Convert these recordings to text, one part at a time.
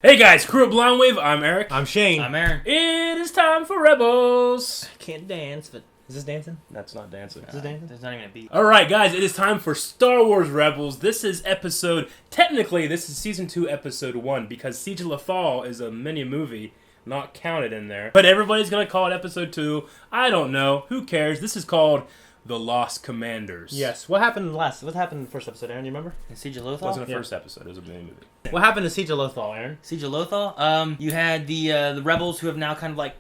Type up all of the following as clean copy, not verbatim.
Hey guys, crew of Blonde Wave, I'm Eric. I'm Shane. I'm Aaron. It is time for Rebels. I can't dance, but is this dancing? That's not dancing. Is this dancing? There's not even a beat. Alright guys, it is time for Star Wars Rebels. This is technically this is Season 2, Episode 1, because Siege of Lothal is a mini-movie, not counted in there. But everybody's gonna call it Episode 2. I don't know. Who cares? This is called The Lost Commanders. Yes. What happened in the first episode, Aaron? Do you remember? In Siege of It wasn't Lothal? the first episode, it was a mini-movie. What happened to Siege of Lothal, Aaron? Siege of Lothal? You had the rebels who have now kind of like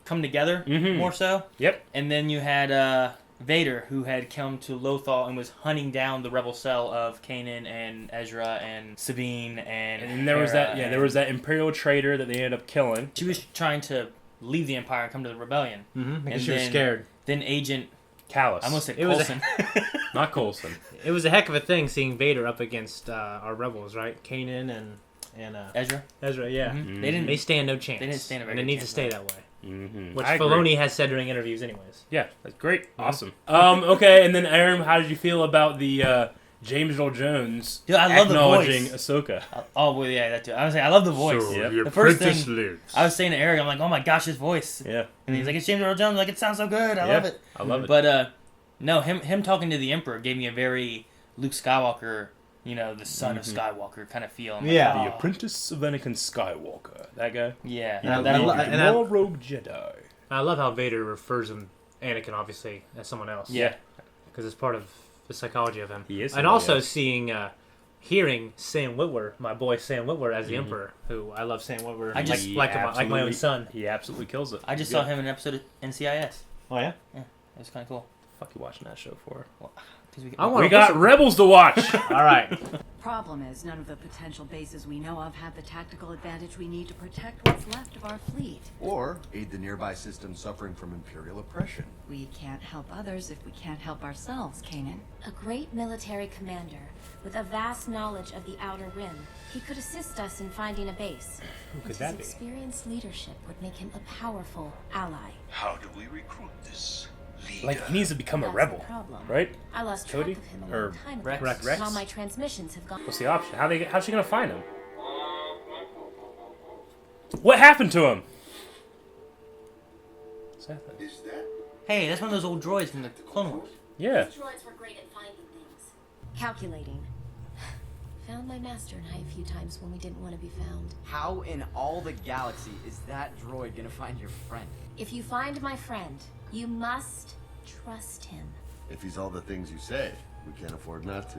come together more so. Yep. And then you had Vader who had come to Lothal and was hunting down the rebel cell of Kanan and Ezra and Sabine and And then there was Hera there was that Imperial traitor that they ended up killing. She was trying to leave the Empire and come to the rebellion. Mm-hmm. Because And she was then- scared. Then Agent... Callus. I almost said It was Coulson. Not Coulson. It was a heck of a thing seeing Vader up against our rebels, right? Kanan and Ezra. Ezra. Yeah. Mhm. They stand no chance. They didn't stand a very and it good needs to chance, stay no. that way. Mm-hmm. Which Filoni has said during interviews, anyways. Yeah, that's great. Awesome. Okay, and then Aaron, how did you feel about the James Earl Jones Dude, I love the acknowledging voice. Ahsoka? Oh, well, yeah, that too. I was saying, I love the voice. So, Yeah. your The first apprentice thing lives. I was saying to Eric, I'm like, oh my gosh, his voice. Yeah, And he's like, it's James Earl Jones. I'm like, it sounds so good. I Yeah, love it. I love it. But no, him talking to the Emperor gave me a very Luke Skywalker, the son of Skywalker kind of feel. I'm like, Yeah. The apprentice of Anakin Skywalker. That guy. Yeah. And I that love- whole- and I- Rogue Jedi. I love how Vader refers him, Anakin, obviously, as someone else. Yeah, Because it's part of the psychology of him. he is. And also hearing Sam Witwer, my boy Sam Witwer, as the Emperor, who I love Sam Witwer like my own son. He absolutely kills it. I just He's saw good. him in an episode of NCIS. Oh, yeah? It was kind of cool. Fuck you watching that show for? 'Cause I want- We got Rebels to watch. All right. Problem is, none of the potential bases we know of have the tactical advantage we need to protect what's left of our fleet. Or aid the nearby system suffering from Imperial oppression. We can't help others if we can't help ourselves, Kanan. A great military commander with a vast knowledge of the Outer Rim. He could assist us in finding a base. Who could And that his be? experienced leadership would make him a powerful ally. How do we recruit this leader? Like he needs to become a That's rebel, the problem. right? I lost Cody? track of him a Or long time ago. Rex? Rex? All my transmissions have gone. What's the option? How's she gonna find him? What happened to him? What's happening? Is that? Hey, that's one of those old droids from the Clone Wars. Yeah. Droids were great at finding things. Calculating. Found my master and I a few times when we didn't want to be found. How in all the galaxy is that droid gonna find your friend? If you find my friend, you must trust him. If he's all the things you say, we can't afford not to.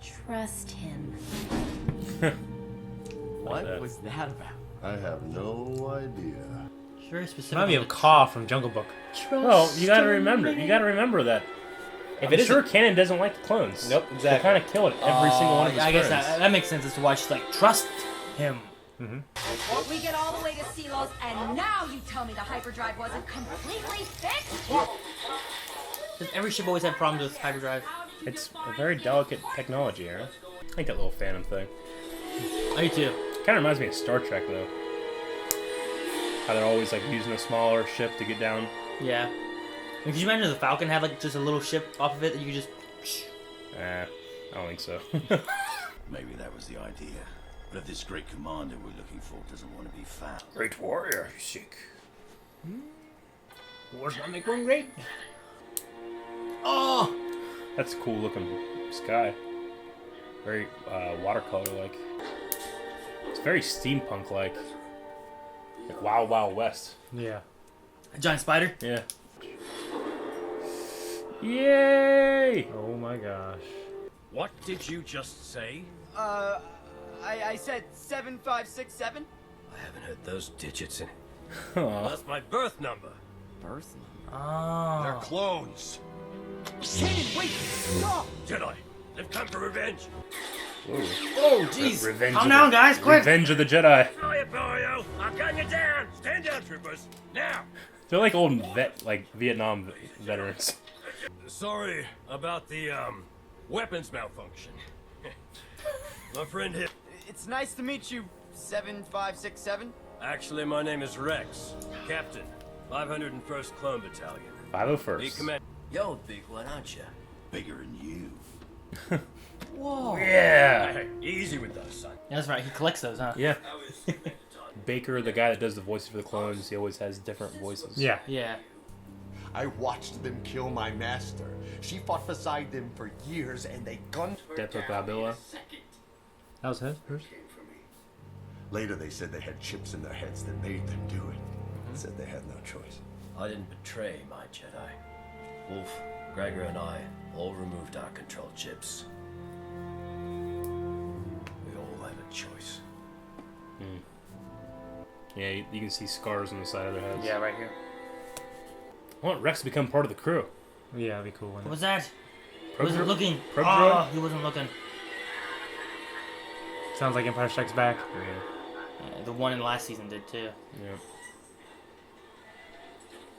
Trust him. What that? was that about? I have no idea. It's very specific. Remind me of Caw from Jungle Book. Well, you gotta remember that. If I'm it sure isn't- Kanan doesn't like the clones. Nope, They exactly. kind of kill it every single one of his I guess friends. that makes sense as to why she's like, trust him. We get all the way to Silos, and now you tell me the hyperdrive wasn't completely fixed? Does every ship always have problems with hyperdrive? It's a very delicate technology, Aaron. I like that little Phantom thing. I do too. Kind of reminds me of Star Trek, though. How they're always like using a smaller ship to get down. Yeah. Could you imagine if the Falcon had like just a little ship off of it that you could just... I don't think so. Maybe that was the idea. But if this great commander we're looking for doesn't want to be found, Great warrior, you seek. War's not make one great. Oh! That's a cool looking sky. Very watercolor like. It's very steampunk like. Like Wild Wild West. Yeah. A giant spider? Yeah. Yay! Oh my gosh. What did you just say? I said 7567? I haven't heard those digits in. Aw. That's my birth number. Birth number? they're Oh. clones. Kanan, wait! Stop! Jedi, they've come for revenge. Whoa. Oh, jeez. Revenge Calm of down, the- guys, quick! Revenge of the Jedi. Hiya, Barrio. I'll gun you down. Stand down, troopers. Now. They're like old Vietnam veterans. Sorry about the, weapons malfunction. My friend here. It's nice to meet you, 7567. Actually, my name is Rex. Captain, 501st Clone Battalion. He 501st. command... You're a big one, aren't you? Bigger than you. Whoa. Yeah. Hey, easy with those, son. Yeah, that's right. He collects those, huh? Yeah. Baker, the guy that does the voices for the clones, he always has different voices. Yeah. Yeah. I watched them kill my master. She fought beside them for years, and they gunned her Death of down Babilla. in a second. That was his first. Later, they said they had chips in their heads that made them do it. Said they had no choice. I didn't betray my Jedi. Wolf, Gregor, and I all removed our control chips. We all have a choice. Yeah, you can see scars on the side of their heads. Yeah, right here. I want Rex to become part of the crew. Yeah, that'd be cool. What was that? He Probe wasn't droid? looking. Probe Oh, droid? he wasn't looking. Sounds like Empire Strikes Back. Yeah, the one in last season did too. Yeah.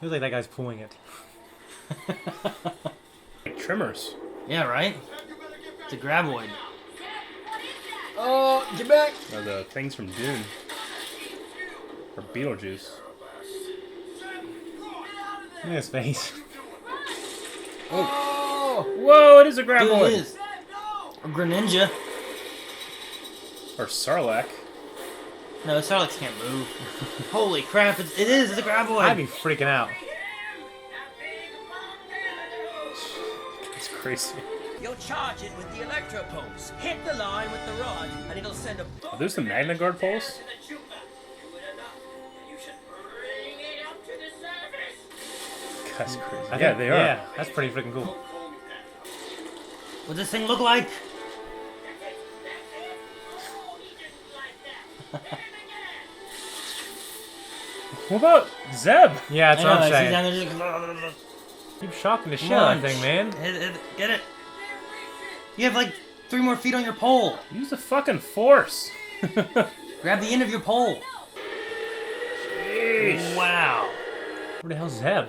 Feels like that guy's pulling it. Like Trimmers. Yeah, right? It's a graboid. Oh, get back! The things from Dune. Or Beetlejuice. Look at his face. Whoa, it is a Dude, graboid! it is. A Greninja. Or Sarlacc. No, Sarlacc can't move. Holy crap, it is. It's a graboid. I'd be freaking out. It's crazy. You'll charge it with the electro pulse. Hit the line with the rod, and it'll send a Are those the Magna Guard pulse? That's crazy. I Yeah, think- they are. Yeah, that's pretty freaking cool. What does this thing look like? What about Zeb? Yeah, that's I what know, I'm she's saying. down there just... Keep shocking the shit out of that thing, man. Get it. You have like 3 more feet on your pole. Use the fucking force. Grab the end of your pole. Sheesh. Wow. Where the hell's Zeb?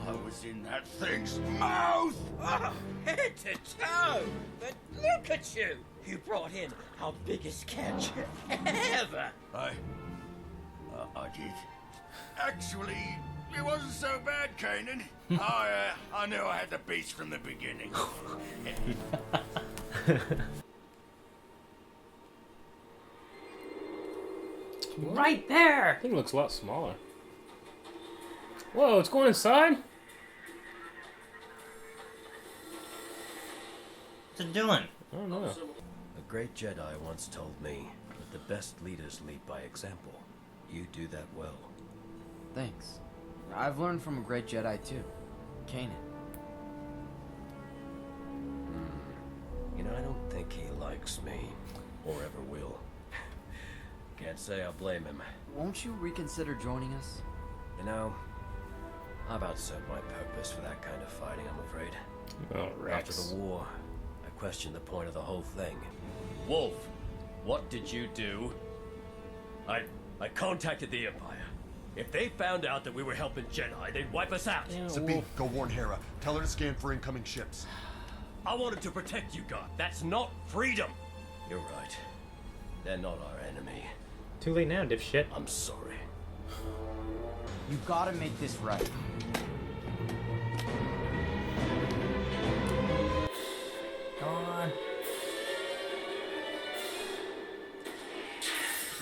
I was in that thing's mouth! head to toe. But look at you. You brought in our biggest catch ever. I did. Actually, it wasn't so bad, Kanan. I knew I had the beast from the beginning. Right there. I think it looks a lot smaller. Whoa, it's going inside? What's it doing? I don't know. A great Jedi once told me that the best leaders lead by example. You do that well. Thanks. I've learned from a great Jedi too. Kanan. You know, I don't think he likes me. Or ever will. Can't say I blame him. Won't you reconsider joining us? You know, I've outserved my purpose for that kind of fighting, I'm afraid. Oh, Rex. After the war, I questioned the point of the whole thing. Wolf, what did you do? I contacted the Empire. If they found out that we were helping Jedi, they'd wipe us out. Sabine, go warn Hera. Tell her to scan for incoming ships. I wanted to protect you, God. That's not freedom. You're right. They're not our enemy. Too late now, dipshit. I'm sorry. You gotta make this right. Come on.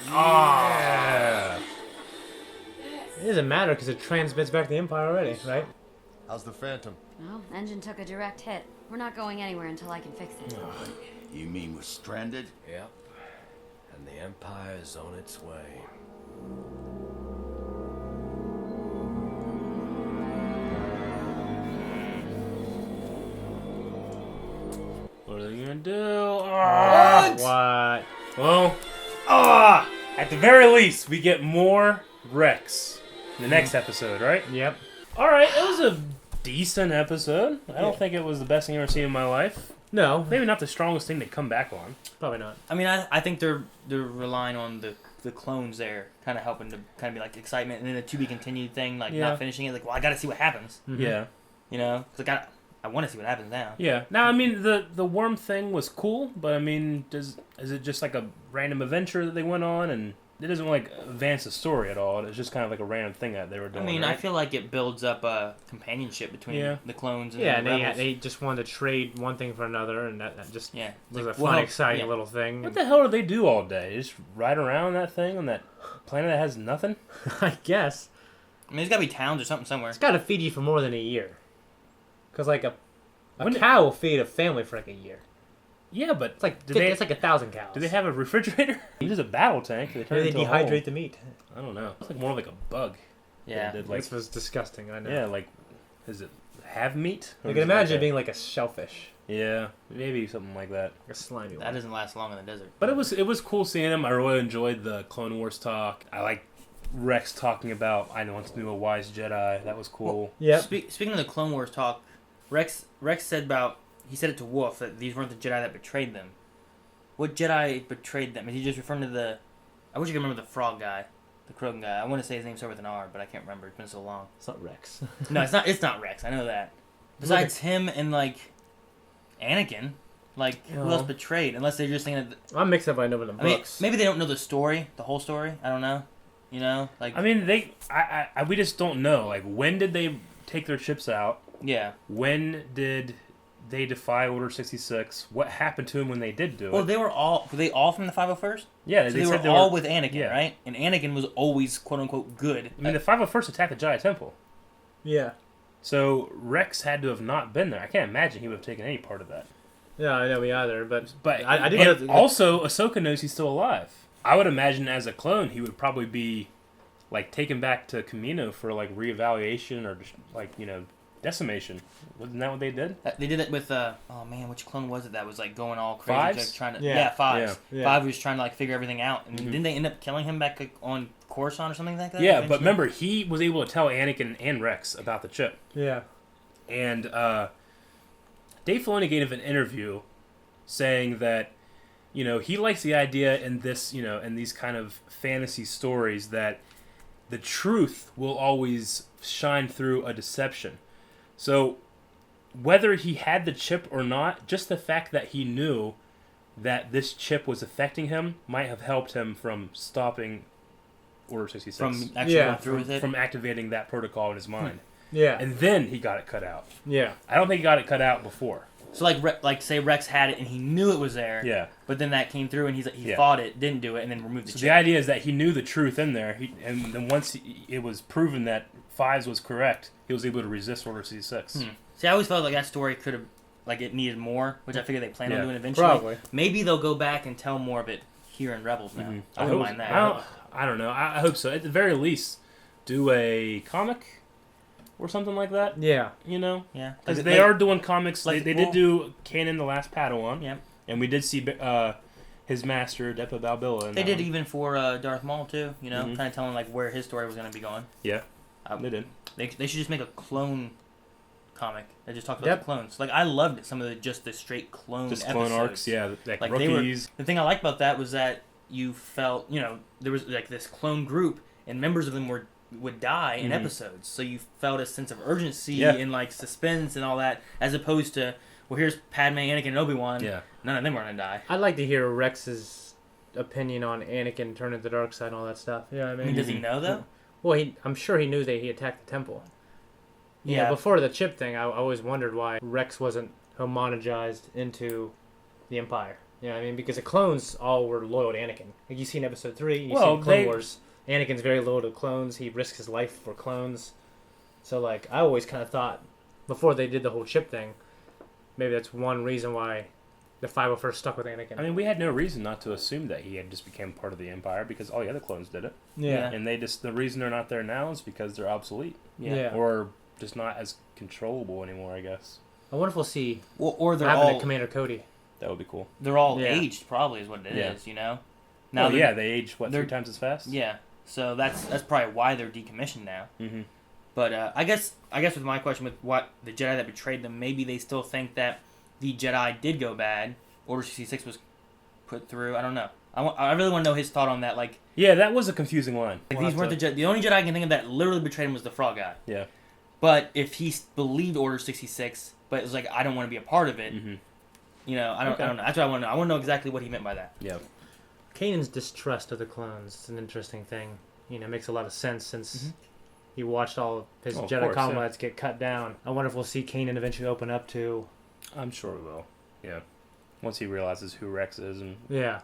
Yeah. It doesn't matter because it transmits back to the Empire already, right? How's the Phantom? Well, engine took a direct hit. We're not going anywhere until I can fix it. You mean we're stranded? Yep. And the Empire's on its way. What are they gonna do? Ah. What? Well, at the very least, we get more Rex in the next episode, right? Yep. All right, it was a decent episode. I don't think it was the best thing I've ever seen in my life. No, Maybe not the strongest thing to come back on. probably not. I mean, I think they're relying on the clones there, kind of helping to kind of be like excitement, and then the to be continued thing, like Yeah. not finishing it. Like, well, I got to see what happens. Yeah. You know, 'cause I want to see what happens now. Yeah. Now, I mean, the worm thing was cool, but I mean, is it just like a random adventure that they went on, and doesn't like advance the story at all. It's just kind of like a random thing that they were doing. I mean, right? I feel like it builds up a companionship between the clones and Yeah, the and rebels. they just wanted to trade one thing for another, and that just was a Well, fun, exciting yeah. little thing. What the hell do they do all day? Just ride around that thing on that planet that has nothing? I guess. I mean, there's got to be towns or something somewhere. It's got to feed you for more than a year. Because, like, a When did- cow will feed a family for, like, a year. Yeah, but It's like, do they, it's like 1,000 cows. do they have a refrigerator? Use a battle tank. They turn Maybe it they into a dehydrate hole. the meat. I don't know. It's like more like a bug. Yeah. They did, like, This was disgusting, I know. yeah, like, is it have meat? Or I is can it imagine like it being like a shellfish. Yeah, maybe something like that. A slimy one. That doesn't last long in the desert. But it was cool seeing him. I really enjoyed the Clone Wars talk. I like Rex talking about I once knew a wise Jedi. That was cool. Yeah. Speaking of the Clone Wars talk, Rex said he said it to Wolf that these weren't the Jedi that betrayed them. What Jedi betrayed them? Is he just referring to the? I wish you could remember the frog guy, the Krogan guy. I want to say his name started with an R, but I can't remember. It's been so long. It's not Rex. No, it's not. It's not Rex. I know that. Besides him and like Anakin, like who else betrayed? Unless they're just saying that. I'm mixed up. I know in the I mean, books. maybe they don't know the story, the whole story. I don't know. You know, like I mean, we just don't know. Like, when did they take their chips out? yeah. When did they defy Order 66? What happened to them when they did do it? Well, were they all from the 501st? Yeah, So they they said were all with Anakin, yeah. right? And Anakin was always quote unquote good. I mean, the 501st attacked the Jedi Temple. Yeah. So Rex had to have not been there. I can't imagine he would have taken any part of that. Yeah, I know me either, but and I didn't know. also, Ahsoka knows he's still alive. I would imagine as a clone, he would probably be like taken back to Kamino for like reevaluation or just like decimation. Wasn't that what they did? They did it with oh man, which clone was it that was like going all crazy, Fives? like trying to Yeah. Fives. Yeah. Five was trying to like figure everything out, and didn't they end up killing him back like, on Coruscant or something like that? Yeah, but eventually? remember, he was able to tell Anakin and Rex about the chip. Yeah. And Dave Filoni gave an interview saying that, he likes the idea in this, in these kind of fantasy stories that the truth will always shine through a deception. So whether he had the chip or not, just the fact that he knew that this chip was affecting him might have helped him from stopping Order 66. from actually going through with it. From activating that protocol in his mind. Yeah. And then he got it cut out. Yeah. I don't think he got it cut out before. So like say Rex had it and he knew it was there. Yeah. But then that came through and he Yeah. fought it, didn't do it, and then removed the So chip. the idea is that he knew the truth in there, and then once it was proven that Fives was correct, he was able to resist Order 66. See, I always felt like that story could have, like, it needed more, which I figured they plan on Yeah. doing eventually. Probably. Maybe they'll go back and tell more of it here in Rebels now. I wouldn't mind that. I don't know. I hope so. At the very least, do a comic or something like that. Yeah. Yeah. Because Like- they are doing comics. like- they did do Kanan the Last Padawan. Yeah. And we did see his master, Depa Balbilla. In They that did one. even for Darth Maul, too, kind of telling, like, where his story was going to be going. Yeah, they did. They should just make a clone comic that just talks about Yep. the clones. Like, I loved some of the straight clone Just episodes. clone arcs, yeah. Like Like, rookies. the thing I liked about that was that you felt, there was, like, this clone group, and members of them would die in episodes. So you felt a sense of urgency and, like, suspense and all that, as opposed to, well, here's Padme, Anakin, and Obi-Wan. Yeah. None of them were going to die. I'd like to hear Rex's opinion on Anakin turning to the dark side and all that stuff. Yeah, I I mean, mean, does he know, though? Well, I'm sure he knew that he attacked the temple. Yeah. Before the chip thing, I always wondered why Rex wasn't homogenized into the Empire. You know what I mean? Because the clones all were loyal to Anakin. Like you see in Episode 3, you see in Clone Wars, Anakin's very loyal to clones. He risks his life for clones. So, like, I always kind of thought, before they did the whole chip thing, maybe that's one reason why the 501st stuck with Anakin. I mean, we had no reason not to assume that he had just became part of the Empire because all the other clones did it. Yeah. And the reason they're not there now is because they're obsolete. Yeah. Or just not as controllable anymore, I guess. I wonder if we'll see Well, or what they're happened all to Commander Cody. That would be cool. they're all Yeah. aged, probably, is what it is. Yeah. Now yeah, they age, what, they're- 3 times as fast? Yeah. So that's probably why they're decommissioned now. Mm-hmm. But I guess with my question with what the Jedi that betrayed them, maybe they still think that the Jedi did go bad. Order 66 was put through. I don't know. I really want to know his thought on that. Like, Yeah, that was a confusing line. these weren't the Jedi. The only Jedi I can think of that literally betrayed him was the Frog guy. Yeah. But if he believed Order 66, but it was like, I don't want to be a part of it. Mm-hmm. I don't know. That's what I want to know. I want to know exactly what he meant by that. Yeah. Kanan's distrust of the clones is an interesting thing. You know, it makes a lot of sense since he watched all of his Jedi comrades get cut down. I wonder if we'll see Kanan eventually open up to... I'm sure we will. Yeah. Once he realizes who Rex is and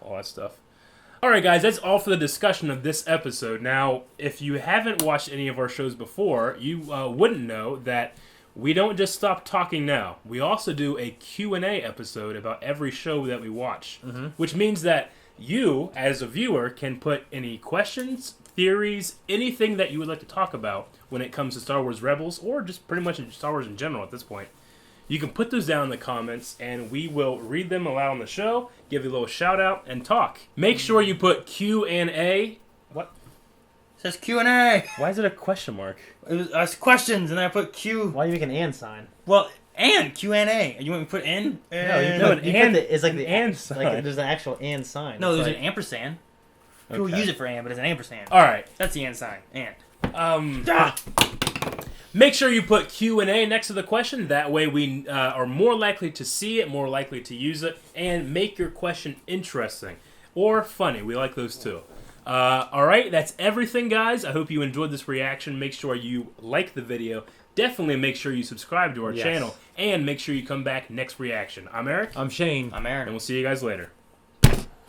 all that stuff. Alright guys, that's all for the discussion of this episode. Now, if you haven't watched any of our shows before, you wouldn't know that we don't just stop talking now. We also do a Q&A episode about every show that we watch. Which means that you, as a viewer, can put any questions, theories, anything that you would like to talk about when it comes to Star Wars Rebels, or just pretty much Star Wars in general at this point. You can put those down in the comments, and we will read them aloud on the show, give you a little shout-out, and talk. Make sure you put Q&A. What? It says Q&A. Why is it a question mark? It was questions, and then I put Q. Why do you make an and sign? Well, and Q&A. You want me to put in? No, it's like the and sign. Like there's an actual and sign. No, there's an ampersand. People use it for and, but it's an ampersand. All right. That's the and sign. And. Make sure you put Q&A next to the question. That way we are more likely to see it, more likely to use it, and make your question interesting or funny. We like those too. All right, that's everything, guys. I hope you enjoyed this reaction. Make sure you like the video. Definitely make sure you subscribe to our channel. And make sure you come back next reaction. I'm Eric. I'm Shane. I'm Aaron. And we'll see you guys later.